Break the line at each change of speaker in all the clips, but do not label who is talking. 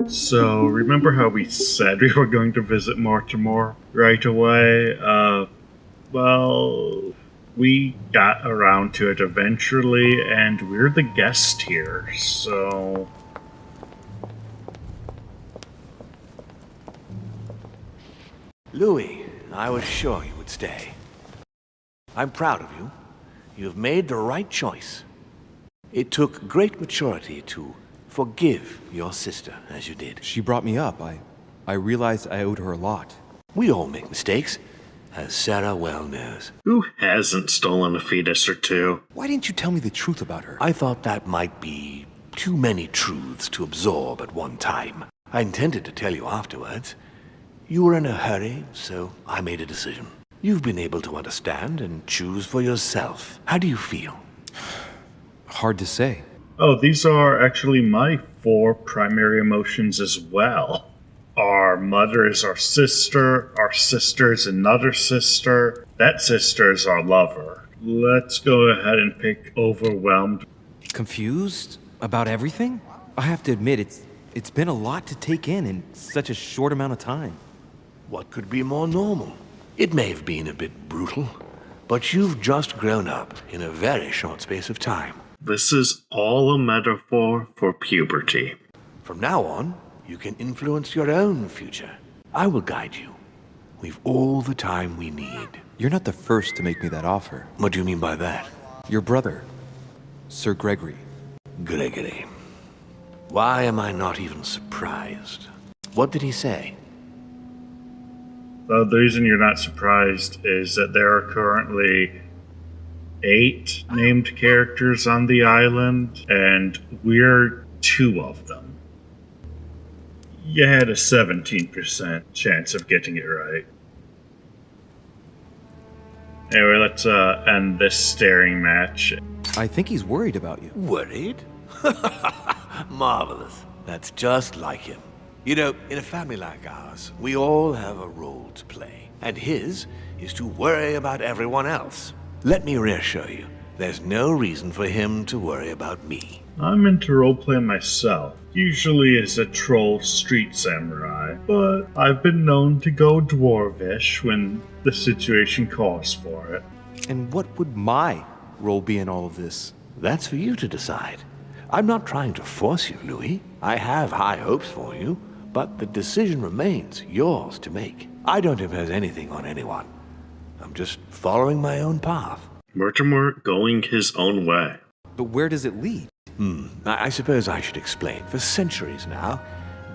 So, remember how we said we were going to visit Mortimer right away? Well, we got around to it eventually, and we're the guest here, so...
Louis, I was sure you would stay. I'm proud of you. You've made the right choice. It took great maturity to forgive your sister as you did.
She brought me up. I realized I owed her a lot.
We all make mistakes, as Sarah well knows.
Who hasn't stolen a fetus or two?
Why didn't you tell me the truth about her?
I thought that might be too many truths to absorb at one time. I intended to tell you afterwards. You were in a hurry, so I made a decision. You've been able to understand and choose for yourself. How do you feel?
Hard to say.
Oh, these are actually my 4 primary emotions as well. Our mother is our sister is another sister, that sister is our lover. Let's go ahead and pick overwhelmed.
Confused about everything? I have to admit, it's been a lot to take in such a short amount of time.
What could be more normal? It may have been a bit brutal, but you've just grown up in a very short space of time.
This is all a metaphor for puberty.
From now on, you can influence your own future. I will guide you. We've all the time we need.
You're not the first to make me that offer.
What do you mean by that?
Your brother, Sir Gregory.
Gregory. Why am I not even surprised? What did he say?
The reason you're not surprised is that there are currently 8 named characters on the island, and we're 2 of them. You had a 17% chance of getting it right. Anyway, let's end this staring match.
I think he's worried about you.
Worried? Marvelous. That's just like him. You know, in a family like ours, we all have a role to play, and his is to worry about everyone else. Let me reassure you, there's no reason for him to worry about me.
I'm into roleplay myself, usually as a troll street samurai, but I've been known to go dwarvish when the situation calls for it.
And what would my role be in all of this?
That's for you to decide. I'm not trying to force you, Louis. I have high hopes for you, but the decision remains yours to make. I don't impose anything on anyone. I'm just following my own path.
Mortimer going his own way.
But where does it lead?
I suppose I should explain. For centuries now,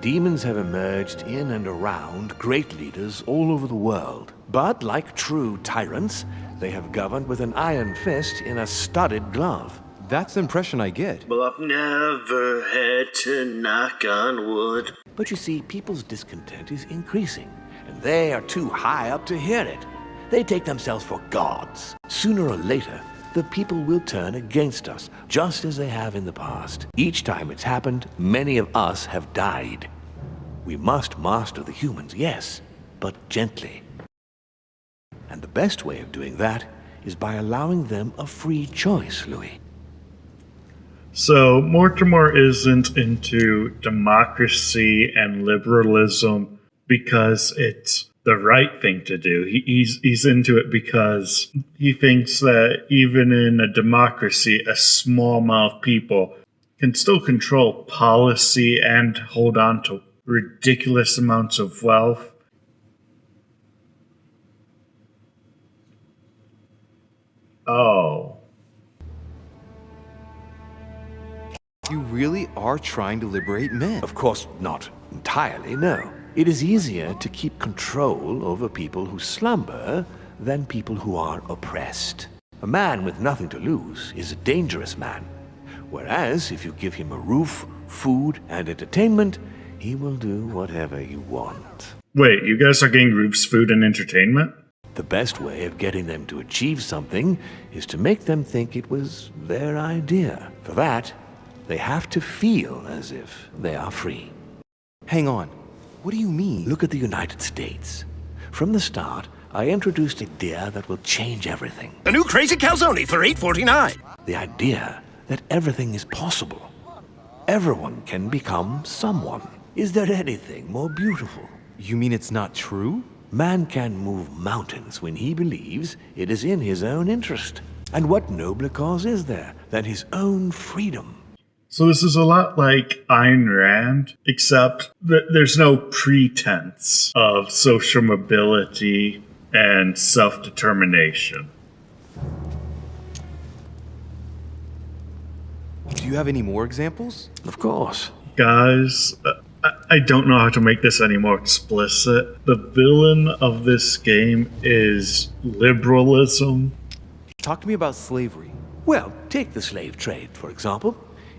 demons have emerged in and around great leaders all over the world. But like true tyrants, they have governed with an iron fist in a studded glove.
That's the impression I get.
Well, I've never had to knock on wood.
But you see, people's discontent is increasing, and they are too high up to hear it. They take themselves for gods. Sooner or later, the people will turn against us, just as they have in the past. Each time it's happened, many of us have died. We must master the humans, yes, but gently. And the best way of doing that is by allowing them a free choice, Louis.
So, Mortimer isn't into democracy and liberalism because it's the right thing to do. He's into it because he thinks that even in a democracy, a small amount of people can still control policy and hold on to ridiculous amounts of wealth. Oh.
You really are trying to liberate men.
Of course not entirely, no. It is easier to keep control over people who slumber than people who are oppressed. A man with nothing to lose is a dangerous man. Whereas if you give him a roof, food, and entertainment, he will do whatever you want.
Wait, you guys are getting roofs, food, and entertainment?
The best way of getting them to achieve something is to make them think it was their idea. For that, they have to feel as if they are free.
Hang on. What do you mean?
Look at the United States. From the start, I introduced an idea that will change everything.
A new crazy calzone for $8.49.
The idea that everything is possible. Everyone can become someone. Is there anything more beautiful?
You mean it's not true?
Man can move mountains when he believes it is in his own interest. And what nobler cause is there than his own freedom?
So this is a lot like Ayn Rand, except that there's no pretense of social mobility and self-determination.
Do you have any more examples?
Of course.
Guys, I don't know how to make this any more explicit. The villain of this game is liberalism.
Talk to me about slavery.
Well, take the slave trade, for example.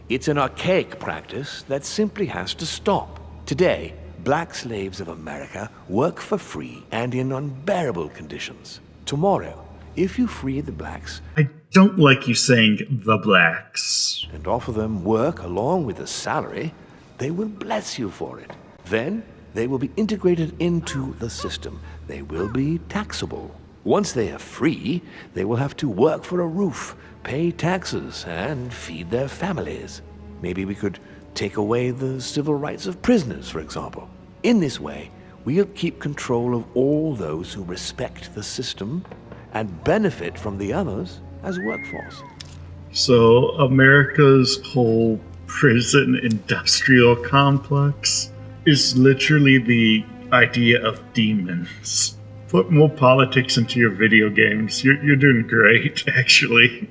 It's an archaic practice that simply has to stop. Today, black slaves of America work for free and in unbearable conditions. Tomorrow, if you free the blacks
I don't like you saying the blacks.
and offer them work along with a salary, they will bless you for it. Then, they will be integrated into the system. They will be taxable. Once they are free, they will have to work for a roof, pay taxes, and feed their families. Maybe we could take away the civil rights of prisoners, for example. In this way, we'll keep control of all those who respect the system and benefit from the others as workforce.
So America's whole prison industrial complex is literally the idea of demons. Put more politics into your video games. You're doing great, actually.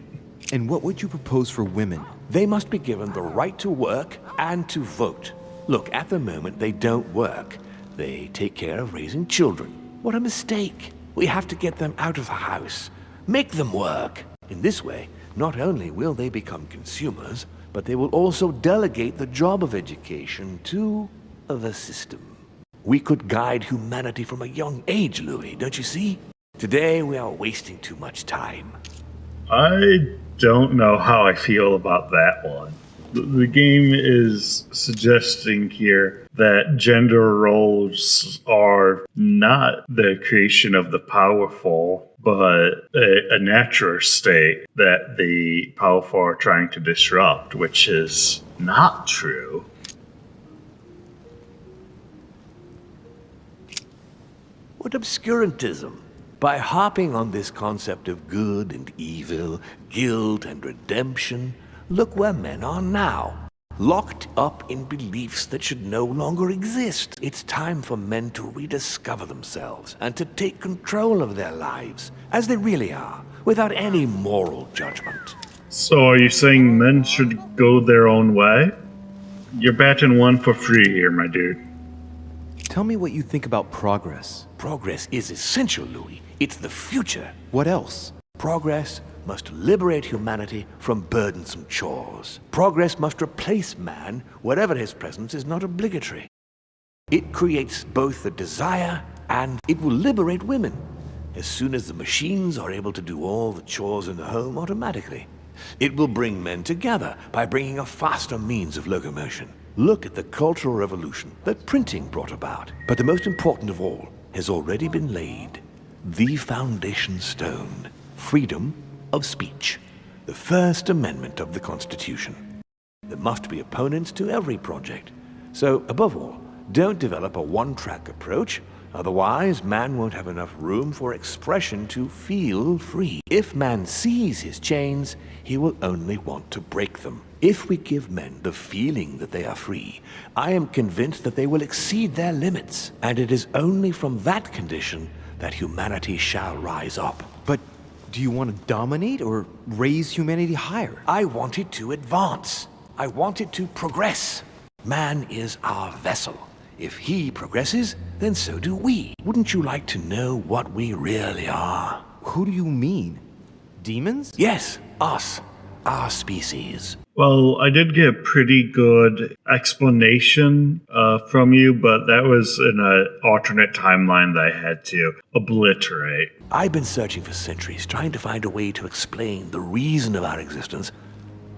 And what would you propose for women?
They must be given the right to work and to vote. Look, at the moment, they don't work. They take care of raising children. What a mistake. We have to get them out of the house. Make them work. In this way, not only will they become consumers, but they will also delegate the job of education to the system. We could guide humanity from a young age, Louis, don't you see? Today, we are wasting too much time.
I don't know how I feel about that one. The game is suggesting here that gender roles are not the creation of the powerful, but a natural state that the powerful are trying to disrupt, which is not true.
What obscurantism! By harping on this concept of good and evil, guilt and redemption, look where men are now, locked up in beliefs that should no longer exist. It's time for men to rediscover themselves and to take control of their lives as they really are, without any moral judgment.
So are you saying men should go their own way? You're batting one for free here, my dude.
Tell me what you think about progress.
Progress is essential, Louis. It's the future.
What else?
Progress must liberate humanity from burdensome chores. Progress must replace man wherever his presence is not obligatory. It creates both the desire and it will liberate women as soon as the machines are able to do all the chores in the home automatically. It will bring men together by bringing a faster means of locomotion. Look at the Cultural Revolution that printing brought about. But the most important of all has already been laid. The foundation stone. Freedom of speech. The First Amendment of the Constitution. There must be opponents to every project. So, above all, don't develop a one-track approach. Otherwise, man won't have enough room for expression to feel free. If man sees his chains, he will only want to break them. If we give men the feeling that they are free, I am convinced that they will exceed their limits. And it is only from that condition that humanity shall rise up.
But do you want to dominate or raise humanity higher?
I want it to advance. I want it to progress. Man is our vessel. If he progresses, then so do we. Wouldn't you like to know what we really are?
Who do you mean? Demons?
Yes, us. Our species.
Well, I did get a pretty good explanation from you, but that was in an alternate timeline that I had to obliterate.
I've been searching for centuries, trying to find a way to explain the reason of our existence,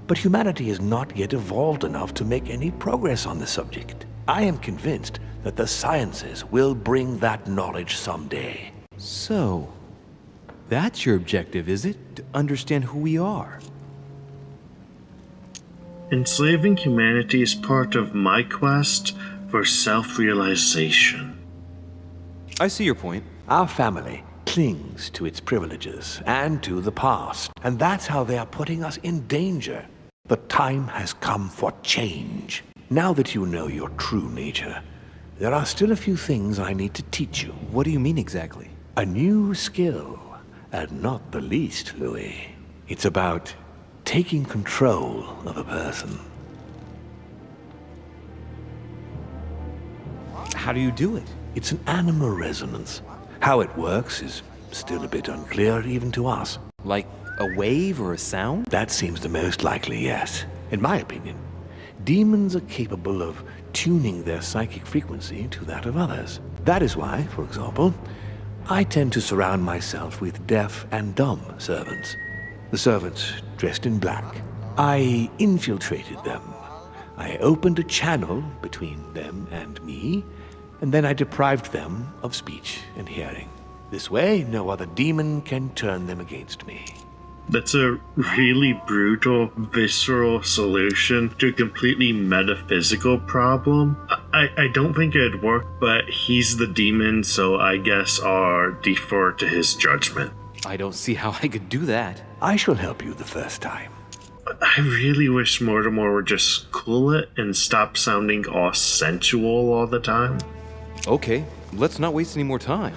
but humanity has not yet evolved enough to make any progress on the subject. I am convinced that the sciences will bring that knowledge someday.
So, that's your objective, is it? To understand who we are?
Enslaving humanity is part of my quest for self-realization.
I see your point.
Our family clings to its privileges and to the past, and that's how they are putting us in danger. The time has come for change. Now that you know your true nature, there are still a few things I need to teach you.
What do you mean exactly?
A new skill, and not the least, Louis. It's about taking control of a person.
How do you do it?
It's an animal resonance. How it works is still a bit unclear even to us.
Like a wave or a sound?
That seems the most likely, yes. In my opinion, demons are capable of tuning their psychic frequency to that of others. That is why, for example, I tend to surround myself with deaf and dumb servants. The servants dressed in black. I infiltrated them. I opened a channel between them and me, and then I deprived them of speech and hearing. This way, no other demon can turn them against me.
That's a really brutal, visceral solution to a completely metaphysical problem. I don't think it'd work, but he's the demon, so I guess I'll defer to his judgment.
I don't see how I could do that.
I shall help you the first time.
I really wish Mortimer would just cool it and stop sounding all sensual all the time.
Okay, let's not waste any more time.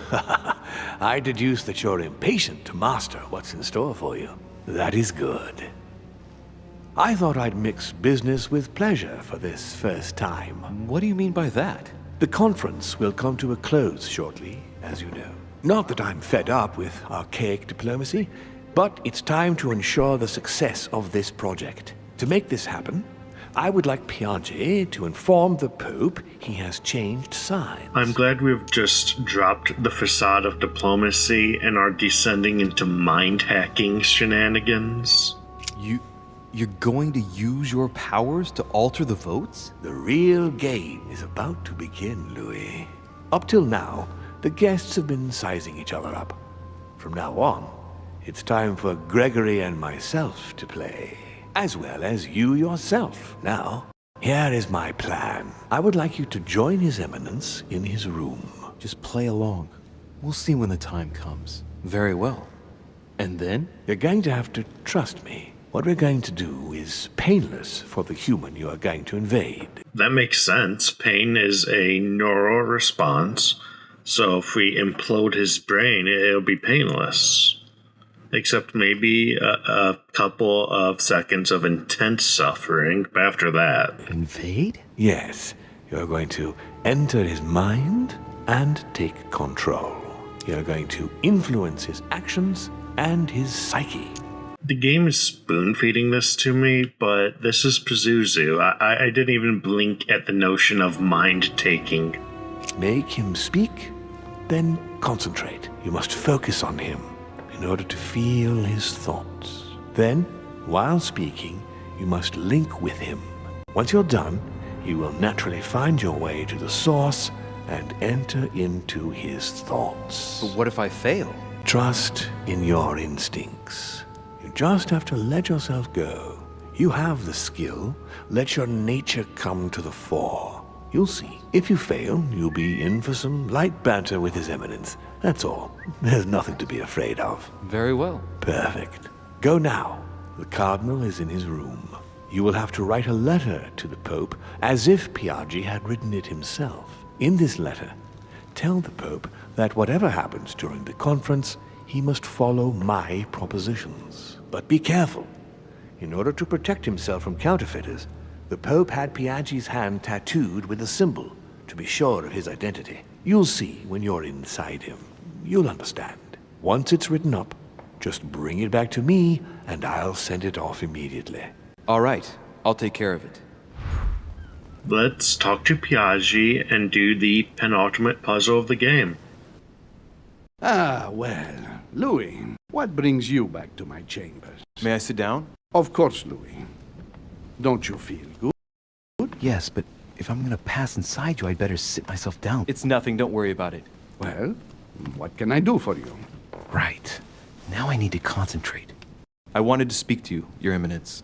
I deduce that you're impatient to master what's in store for you. That is good. I thought I'd mix business with pleasure for this first time.
What do you mean by that?
The conference will come to a close shortly, as you know. Not that I'm fed up with archaic diplomacy, but it's time to ensure the success of this project. To make this happen, I would like Binch-y to inform the Pope he has changed sides.
I'm glad we've just dropped the facade of diplomacy and are descending into mind-hacking shenanigans.
You're going to use your powers to alter the votes?
The real game is about to begin, Louis. Up till now, the guests have been sizing each other up. From now on, it's time for Gregory and myself to play, as well as you yourself. Now, here is my plan. I would like you to join His Eminence in his room.
Just play along. We'll see when the time comes. Very well. And then?
You're going to have to trust me. What we're going to do is painless for the human you are going to invade.
That makes sense. Pain is a neural response, so if we implode his brain, it'll be painless. Except maybe a couple of seconds of intense suffering after that.
Invade?
Yes, you're going to enter his mind and take control. You're going to influence his actions and his psyche.
The game is spoon-feeding this to me, but this is Pazuzu. I didn't even blink at the notion of mind-taking.
Make him speak, then concentrate. You must focus on him in order to feel his thoughts. Then, while speaking, you must link with him. Once you're done, you will naturally find your way to the source and enter into his thoughts.
But what if I fail?
Trust in your instincts. You just have to let yourself go. You have the skill. Let your nature come to the fore. You'll see. If you fail, you'll be in for some light banter with His Eminence. That's all. There's nothing to be afraid of.
Very well.
Perfect. Go now. The cardinal is in his room. You will have to write a letter to the Pope as if Binch-y had written it himself. In this letter, tell the Pope that whatever happens during the conference, he must follow my propositions. But be careful. In order to protect himself from counterfeiters, the Pope had Binch-y's hand tattooed with a symbol to be sure of his identity. You'll see when you're inside him. You'll understand. Once it's written up, just bring it back to me and I'll send it off immediately.
All right, I'll take care of it.
Let's talk to Binch-y and do the penultimate puzzle of the game.
Ah, well, Louis, what brings you back to my chambers?
May I sit down?
Of course, Louis. Don't you feel good?
Yes, but if I'm gonna pass inside you, I'd better sit myself down. It's nothing, don't worry about it.
Well, what can I do for you?
Right. Now I need to concentrate. I wanted to speak to you, Your Eminence.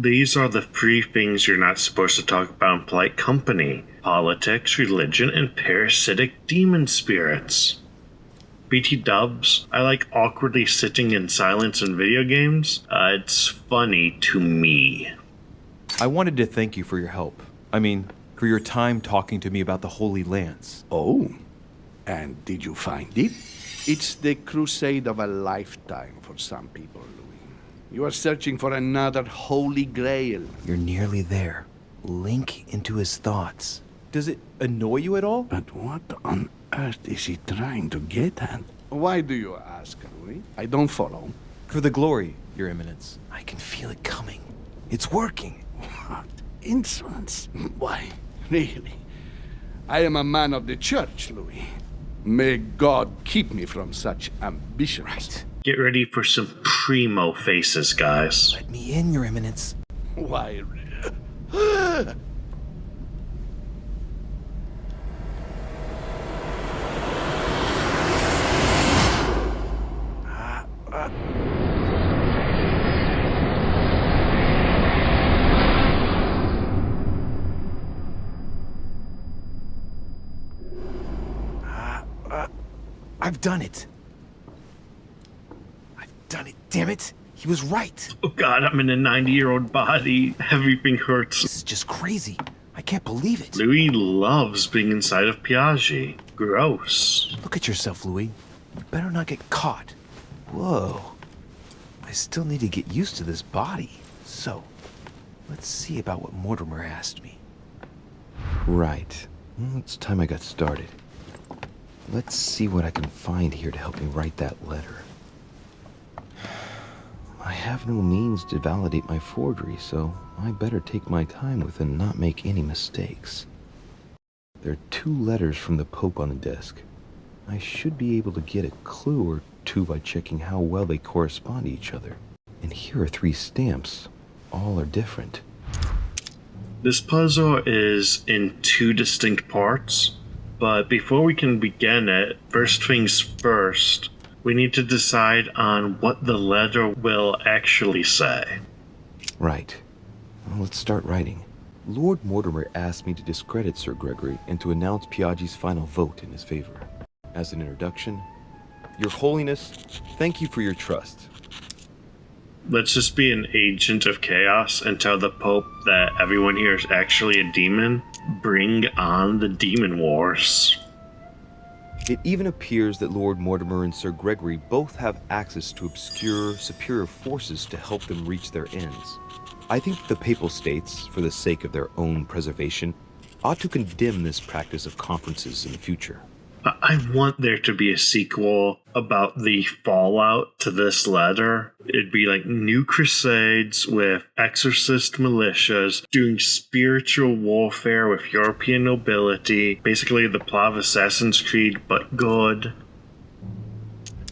These are the three things you're not supposed to talk about in polite company: politics, religion, and parasitic demon spirits. BT dubs, I like awkwardly sitting in silence in video games. It's funny to me.
I wanted to thank you for your help. I mean, for your time talking to me about the Holy Lands.
Oh, and did you find it? It's the crusade of a lifetime for some people, Louis. You are searching for another holy grail.
You're nearly there. Link into his thoughts. Does it annoy you at all?
But what on earth is he trying to get at? Why do you ask, Louis? I don't follow.
For the glory, Your Eminence. I can feel it coming. It's working.
What insolence? Why, really? I am a man of the church, Louis. May God keep me from such ambitions.
Right.
Get ready for some primo faces, guys.
Let me in, Your Eminence.
Why?
I've done it. I've done it, damn it. He was right.
Oh god, I'm in a 90-year-old body. Everything hurts.
This is just crazy. I can't believe it.
Louis loves being inside of Binch-y. Gross.
Look at yourself, Louis. You better not get caught. Whoa. I still need to get used to this body. So, let's see about what Mortimer asked me. Right. Well, it's time I got started. Let's see what I can find here to help me write that letter. I have no means to validate my forgery, so I better take my time with it and not make any mistakes. There are 2 letters from the Pope on the desk. I should be able to get a clue or 2 by checking how well they correspond to each other. And here are 3 stamps. All are different.
This puzzle is in 2 distinct parts, but before we can begin it, first things first, we need to decide on what the letter will actually say.
Right. Well, let's start writing. Lord Mortimer asked me to discredit Sir Gregory and to announce Piaggi's final vote in his favor. As an introduction, Your Holiness, thank you for your trust.
Let's just be an agent of chaos and tell the Pope that everyone here is actually a demon. Bring on the demon wars.
It even appears that Lord Mortimer and Sir Gregory both have access to obscure, superior forces to help them reach their ends. I think the Papal States, for the sake of their own preservation, ought to condemn this practice of conferences in the future.
I want there to be a sequel about the fallout to this letter. It'd be like new crusades with exorcist militias doing spiritual warfare with European nobility. Basically the plot of Assassin's Creed, but good.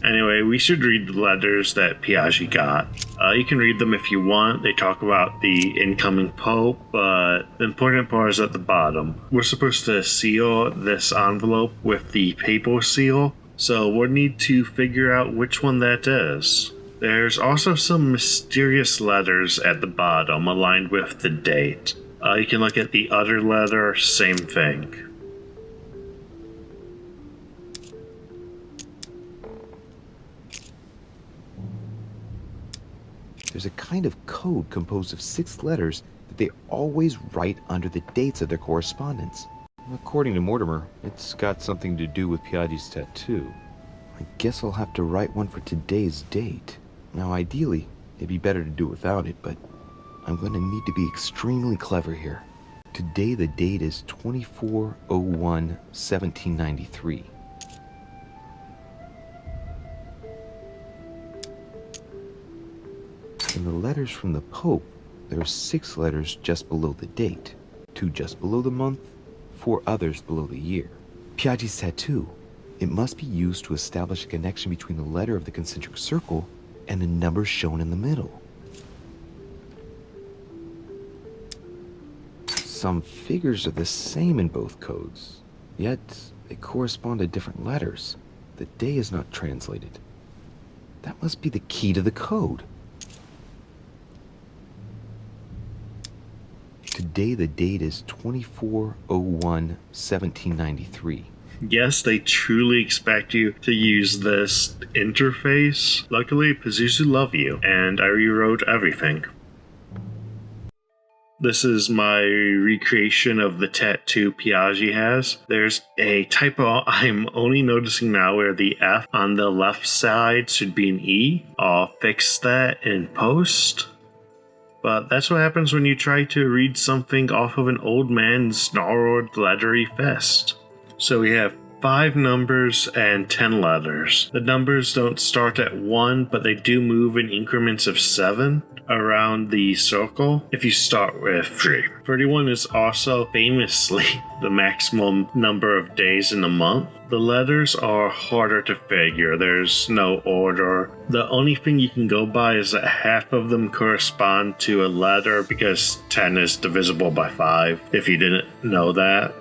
Anyway, we should read the letters that Piaggi got. You can read them if you want. They talk about the incoming pope, but the important part is at the bottom. We're supposed to seal this envelope with the papal seal, so we'll need to figure out which one that is. There's also some mysterious letters at the bottom aligned with the date. You can look at the other letter, same thing.
There's a kind of code composed of 6 letters that they always write under the dates of their correspondence. According to Mortimer, it's got something to do with Piaggi's tattoo. I guess I'll have to write one for today's date. Now, ideally, it'd be better to do without it, but I'm going to need to be extremely clever here. Today, the date is 24/01/1793. In the letters from the Pope, there are 6 letters just below the date, 2 just below the month, 4 others below the year. Piaggi's tattoo. It must be used to establish a connection between the letter of the concentric circle and the number shown in the middle. Some figures are the same in both codes, yet they correspond to different letters. The day is not translated. That must be the key to the code. Today the date is 24/01/1793.
Yes, they truly expect you to use this interface. Luckily, Pazuzu love you, and I rewrote everything. This is my recreation of the tattoo Piaggi has. There's a typo I'm only noticing now where the F on the left side should be an E. I'll fix that in post. But that's what happens when you try to read something off of an old man's gnarled leathery fist. So we have 5 numbers and 10 letters. The numbers don't start at 1, but they do move in increments of 7 around the circle if you start with 3. 31 is also famously the maximum number of days in a month. The letters are harder to figure. There's no order. The only thing you can go by is that half of them correspond to a letter because 10 is divisible by 5, if you didn't know that.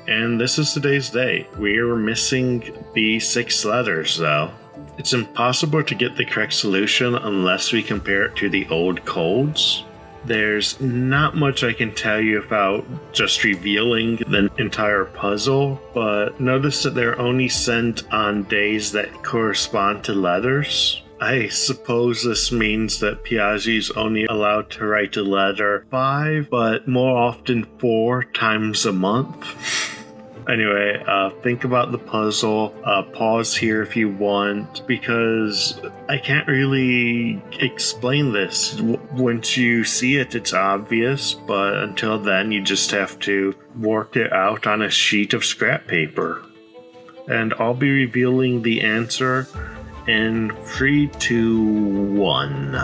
And this is today's date. We're missing the 6 letters though. It's impossible to get the correct solution unless we compare it to the old codes. There's not much I can tell you about just revealing the entire puzzle, but notice that they're only sent on days that correspond to letters. I suppose this means that Piaggi's only allowed to write a letter 5, but more often 4 times a month. Anyway, think about the puzzle. Pause here if you want, because I can't really explain this. Once you see it, it's obvious, but until then, you just have to work it out on a sheet of scrap paper. And I'll be revealing the answer in 3, 2, 1.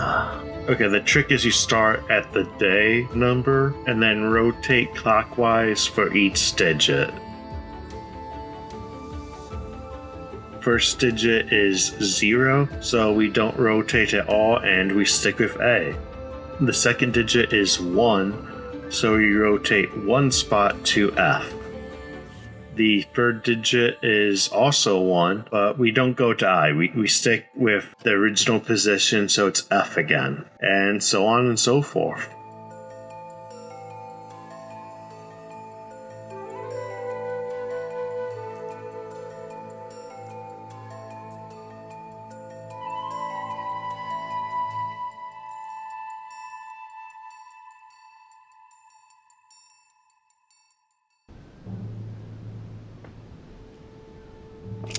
Okay, the trick is you start at the day number and then rotate clockwise for each digit. First digit is 0, so we don't rotate at all and we stick with A. The second digit is 1, so you rotate 1 spot to F. The third digit is also 1, but we don't go to I. We stick with the original position, so it's F again, and so on and so forth.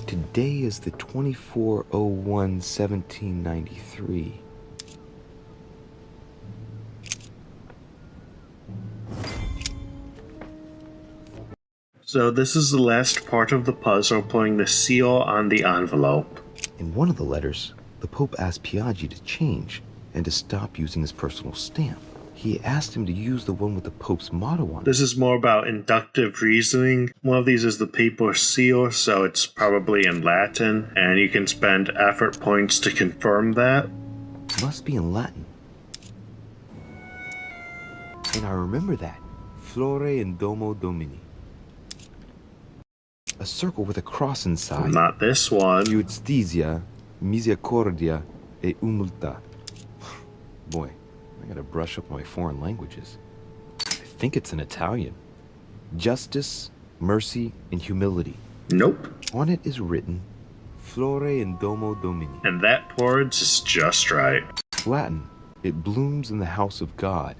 Today is the 24/01/1793.
So this is the last part of the puzzle, putting the seal on the envelope.
In one of the letters, the Pope asked Piaggi to change and to stop using his personal stamp. He asked him to use the one with the Pope's motto on it.
This is more about inductive reasoning. One of these is the papal seal, so it's probably in Latin, and you can spend effort points to confirm that.
Must be in Latin. And I remember that. Flore in Domo Domini. A circle with a cross inside.
Not this one.
Justitia, misericordia e humiltà. Boy, I gotta brush up my foreign languages. I think it's in Italian. Justice, mercy, and humility.
Nope.
On it is written, Flore in Domo Domini.
And that words is just right.
Latin, it blooms in the house of God.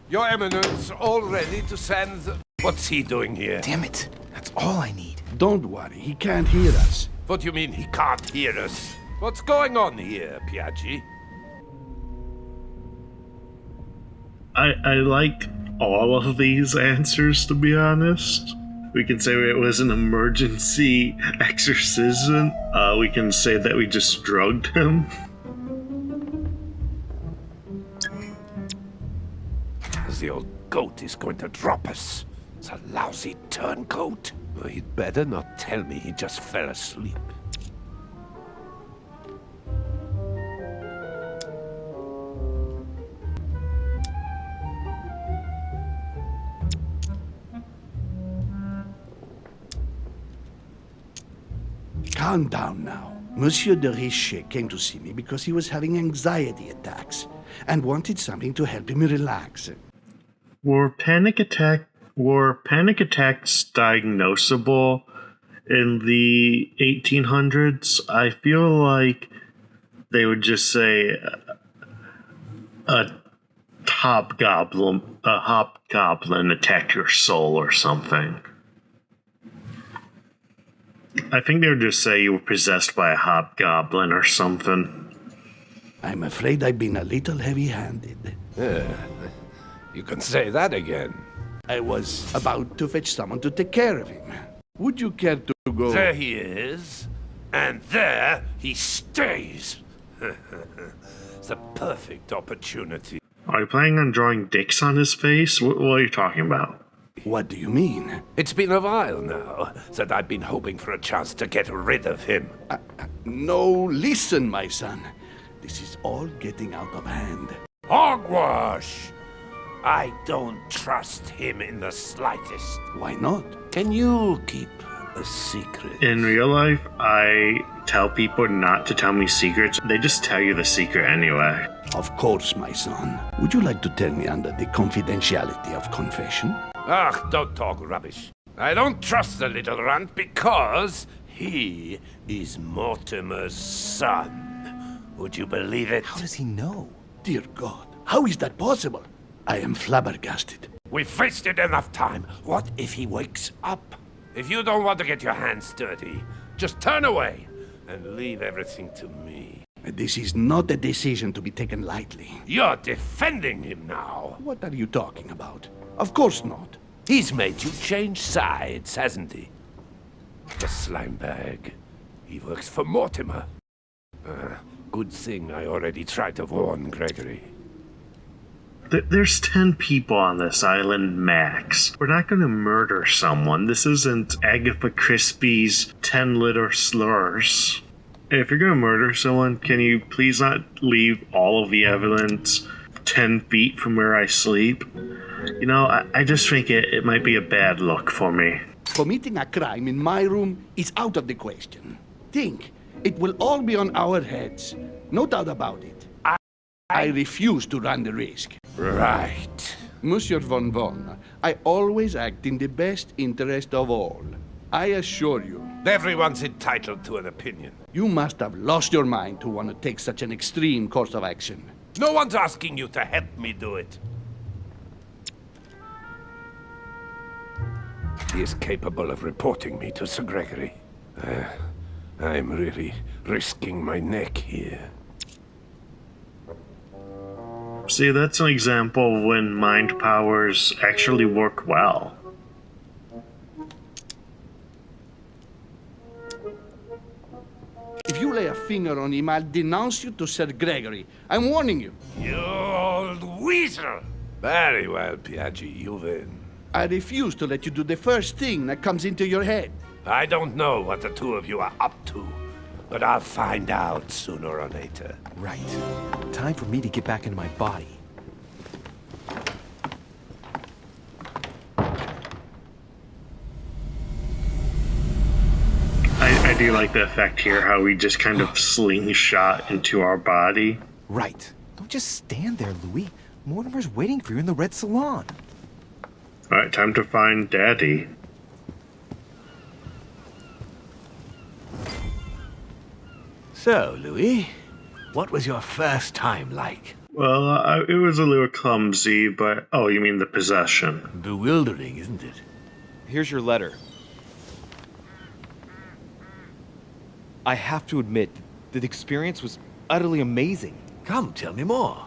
Your Eminence, all ready to send the... What's he doing here?
Damn it, that's all I need.
Don't worry, he can't hear us.
What do you mean he can't hear us? What's going on here, Piaggi?
I like all of these answers, to be honest. We can say it was an emergency exorcism. We can say that we just drugged him.
The old goat is going to drop us. It's a lousy turncoat. Well, he'd better not tell me he just fell asleep.
Calm down now. Monsieur de Richet came to see me because he was having anxiety attacks and wanted something to help him relax.
Were panic attacks diagnosable in the 1800s? I feel like they would just say a hobgoblin attacked your soul or something. I think they would just say you were possessed by a hobgoblin or something.
I'm afraid I've been a little heavy-handed.
You can say that again.
I was about to fetch someone to take care of him. Would you care to go?
There he is, and there he stays. It's a perfect opportunity.
Are you planning on drawing dicks on his face? What are you talking about?
What do you mean?
It's been a while now that I've been hoping for a chance to get rid of him.
No, listen, my son. This is all getting out of hand.
Hogwash! I don't trust him in the slightest.
Why not?
Can you keep a secret?
In real life, I tell people not to tell me secrets. They just tell you the secret anyway.
Of course, my son. Would you like to tell me under the confidentiality of confession?
Ah, don't talk rubbish. I don't trust the little runt because he is Mortimer's son. Would you believe it?
How does he know?
Dear God, how is that possible? I am flabbergasted.
We've wasted enough time. What if he wakes up? If you don't want to get your hands dirty, just turn away and leave everything to me.
This is not a decision to be taken lightly.
You're defending him now.
What are you talking about? Of course not.
He's made you change sides, hasn't he? The slime bag. He works for Mortimer. Good thing I already tried to warn Gregory.
There's 10 people on this island max. We're not going to murder someone. This isn't Agatha Christie's 10 little slurs. If you're going to murder someone, can you please not leave all of the evidence 10 feet from where I sleep? You know, I just think it might be a bad look for me.
Committing a crime in my room is out of the question. Think, it will all be on our heads. No doubt about it. I refuse to run the risk.
Right.
Monsieur von Von, I always act in the best interest of all. I assure you.
Everyone's entitled to an opinion.
You must have lost your mind to want to take such an extreme course of action.
No one's asking you to help me do it. He is capable of reporting me to Sir Gregory. I'm really risking my neck here.
See, that's an example of when mind powers actually work well.
If you lay a finger on him, I'll denounce you to Sir Gregory. I'm warning you.
You old weasel! Very well, Piaggi, you win.
I refuse to let you do the first thing that comes into your head.
I don't know what the two of you are up to, but I'll find out sooner or later.
Right. Time for me to get back into my body.
I do like the effect here, how we just kind of slingshot into our body.
Right. Don't just stand there, Louis. Mortimer's waiting for you in the red salon.
Alright, time to find Daddy.
So, Louis, what was your first time like?
Well, it was a little clumsy, but... Oh, you mean the possession.
Bewildering, isn't it?
Here's your letter. I have to admit that the experience was utterly amazing.
Come, tell me more.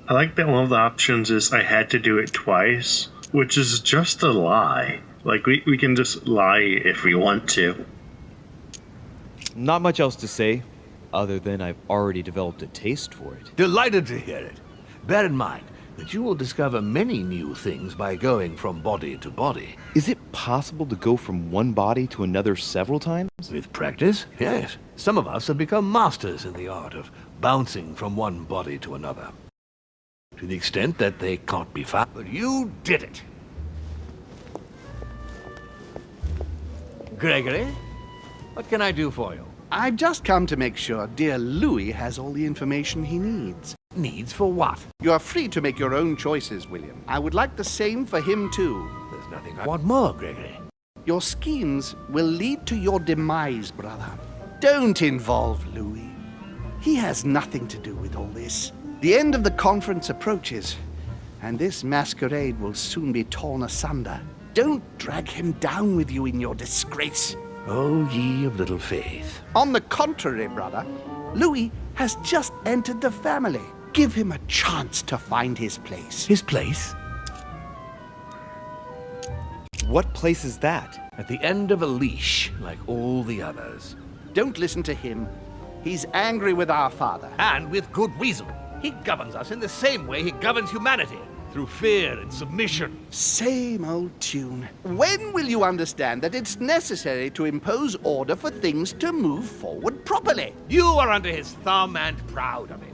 I like that one of the options is I had to do it twice, which is just a lie. Like, we can just lie if we want to.
Not much else to say, other than I've already developed a taste for it.
Delighted to hear it. Bear in mind that you will discover many new things by going from body to body.
Is it possible to go from one body to another several times?
With practice, yes. Some of us have become masters in the art of bouncing from one body to another. To the extent that they can't be found. But you did it. Gregory, what can I do for you?
I've just come to make sure dear Louis has all the information he needs.
Needs for what?
You are free to make your own choices, William. I would like the same for him, too.
There's nothing I want more, Gregory.
Your schemes will lead to your demise, brother. Don't involve Louis. He has nothing to do with all this. The end of the conference approaches, and this masquerade will soon be torn asunder. Don't drag him down with you in your disgrace.
Oh, ye of little faith.
On the contrary, brother, Louis has just entered the family. Give him a chance to find his place.
His place?
What place is that?
At the end of a leash, like all the others.
Don't listen to him. He's angry with our father.
And with good reason. He governs us in the same way he governs humanity, through fear and submission.
Same old tune. When will you understand that it's necessary to impose order for things to move forward properly?
You are under his thumb and proud of it.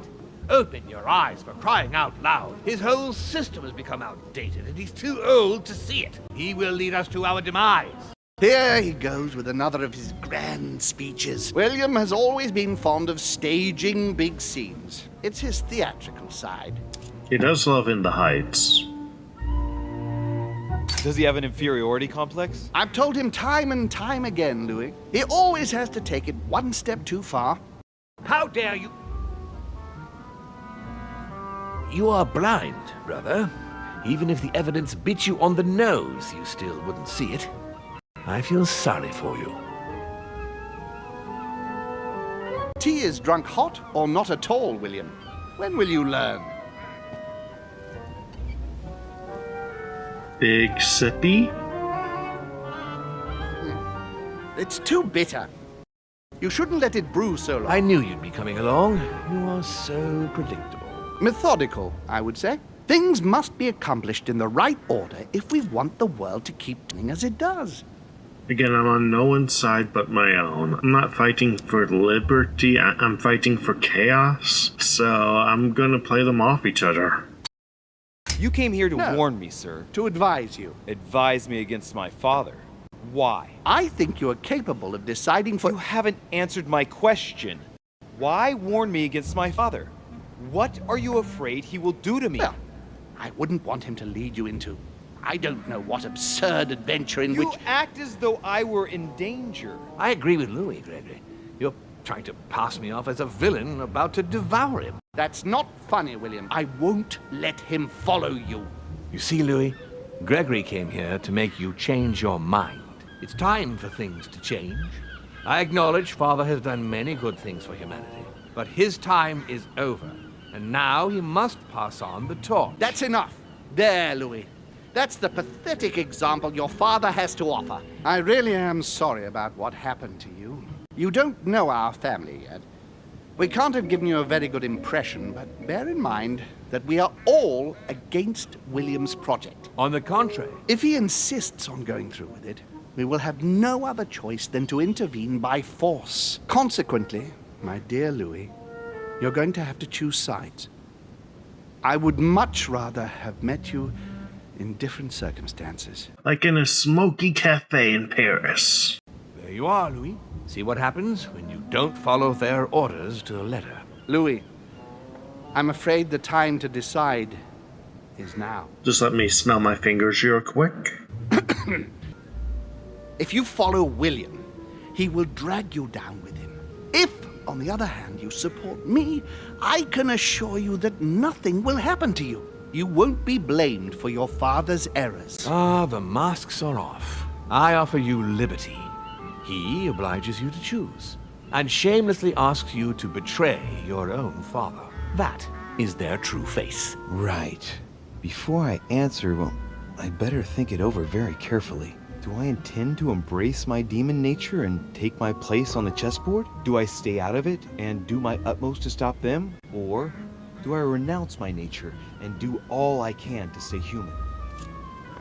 Open your eyes, for crying out loud. His whole system has become outdated, and he's too old to see it. He will lead us to our demise.
Here he goes with another of his grand speeches. William has always been fond of staging big scenes. It's his theatrical side.
He does love In the Heights.
Does he have an inferiority complex?
I've told him time and time again, Louis. He always has to take it one step too far.
How dare you? You are blind, brother. Even if the evidence bit you on the nose, you still wouldn't see it. I feel sorry for you.
Tea is drunk hot or not at all, William. When will you learn?
Big sippy?
It's too bitter. You shouldn't let it brew so long.
I knew you'd be coming along. You are so predictable.
Methodical, I would say. Things must be accomplished in the right order if we want the world to keep turning as it does.
Again, I'm on no one's side but my own. I'm not fighting for liberty, I'm fighting for chaos. So I'm gonna play them off each other.
You came here to
No.
warn me, sir.
To advise you.
Advise me against my father. Why?
I think you are capable of deciding for...
You haven't answered my question. Why warn me against my father? What are you afraid he will do to me?
Well, I wouldn't want him to lead you into... I don't know what absurd adventure in
You
which...
act as though I were in danger.
I agree with Louis, Gregory. You're trying to pass me off as a villain about to devour him.
That's not funny, William. I won't let him follow you.
You see, Louis, Gregory came here to make you change your mind. It's time for things to change. I acknowledge Father has done many good things for humanity, but his time is over, and now he must pass on the torch.
That's enough. There, Louis. That's the pathetic example your father has to offer. I really am sorry about what happened to you. You don't know our family yet. We can't have given you a very good impression, but bear in mind that we are all against William's project.
On the contrary,
If he insists on going through with it, we will have no other choice than to intervene by force. Consequently, my dear Louis, you're going to have to choose sides. I would much rather have met you in different circumstances.
Like in a smoky cafe in Paris.
there you are, Louis. See what happens when you don't follow their orders to the letter.
Louis, I'm afraid the time to decide is now.
Just let me smell my fingers real quick.
If you follow William, he will drag you down with him. If, on the other hand, you support me, I can assure you that nothing will happen to you. You won't be blamed for your father's errors.
Ah, the masks are off. I offer you liberty. He obliges you to choose, and shamelessly asks you to betray your own father. That is their true face.
Right. Before I answer, well, I'd better think it over very carefully. Do I intend to embrace my demon nature and take my place on the chessboard? Do I stay out of it and do my utmost to stop them? Or do I renounce my nature and do all I can to stay human?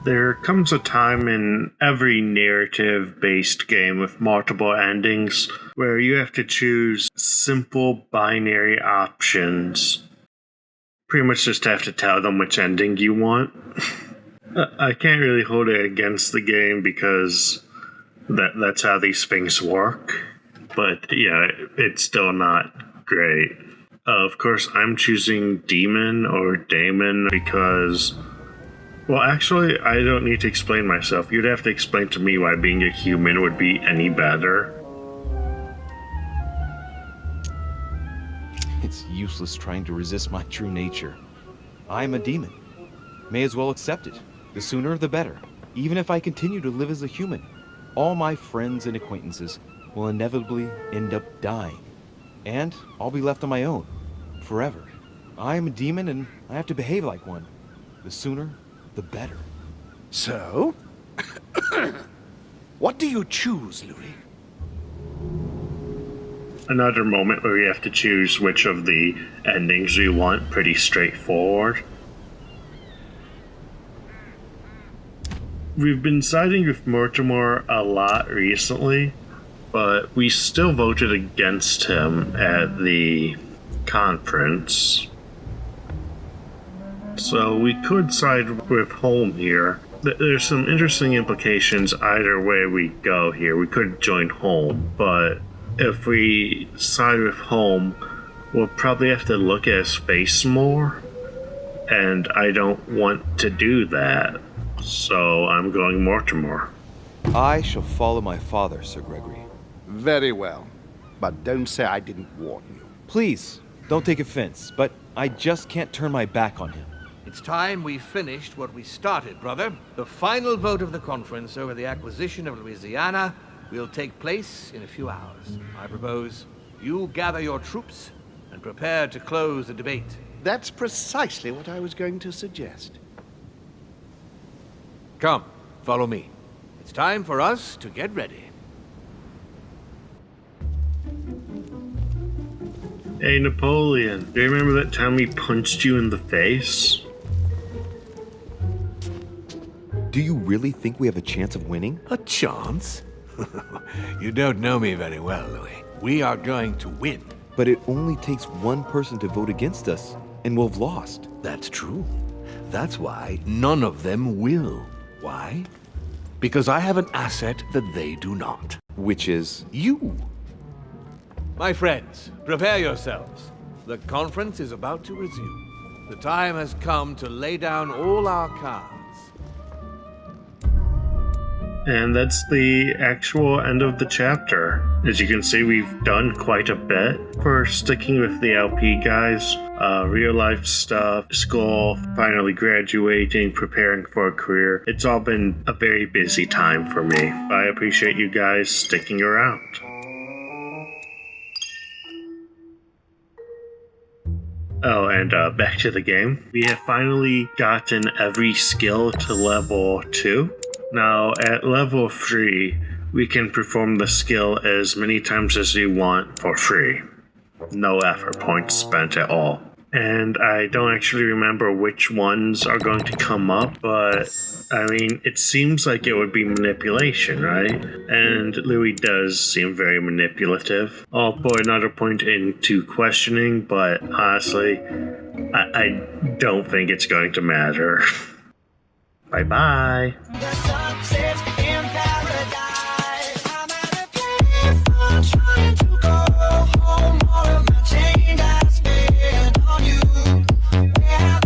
There comes a time in every narrative-based game with multiple endings where you have to choose simple binary options. Pretty much just have to tell them which ending you want. I can't really hold it against the game because that's how these things work. but yeah, it's still not great. Of course, I'm choosing Demon or Damon because, well, actually, I don't need to explain myself. You'd have to explain to me why being a human would be any better.
It's useless trying to resist my true nature. I'm a demon. May as well accept it. The sooner the better. Even if I continue to live as a human, all my friends and acquaintances will inevitably end up dying. And I'll be left on my own, forever. I am a demon and I have to behave like one. The sooner, the better.
So? What do you choose, Louis?
Another moment where we have to choose which of the endings we want. Pretty straightforward. We've been siding with Mortimer a lot recently, but we still voted against him at the conference. So we could side with Holm here. There's some interesting implications either way we go here. We could join Holm, but if we side with Holm, we'll probably have to look at his face more, and I don't want to do that. So I'm going Mortimer.
I shall follow my father, Sir Gregory.
Very well. But don't say I didn't warn you.
Please, don't take offense, but I just can't turn my back on him.
It's time we finished what we started, brother. The final vote of the conference over the acquisition of Louisiana will take place in a few hours. I propose you gather your troops and prepare to close the debate.
That's precisely what I was going to suggest.
Come, follow me. It's time for us to get ready.
Hey, Napoleon, do you remember that time we punched you in the face?
Do you really think we have a chance of winning?
A chance? You don't know me very well, Louis. We are going to win.
But it only takes one person to vote against us, and we'll have lost.
That's true. That's why none of them will. Why? Because I have an asset that they do not.
Which is?
You. My friends, prepare yourselves. The conference is about to resume. The time has come to lay down all our cards.
And that's the actual end of the chapter. As you can see, we've done quite a bit for sticking with the LP guys. Real life stuff, school, finally graduating, preparing for a career. It's all been a very busy time for me. I appreciate you guys sticking around. Oh, and back to the game. We have finally gotten every skill to level 2. Now, at level 3, we can perform the skill as many times as we want for free. No effort points spent at all. And I don't actually remember which ones are going to come up, but I mean, it seems like it would be manipulation, right? And Louis does seem very manipulative. I'll put another point into questioning, but honestly, I don't think it's going to matter. Bye-bye.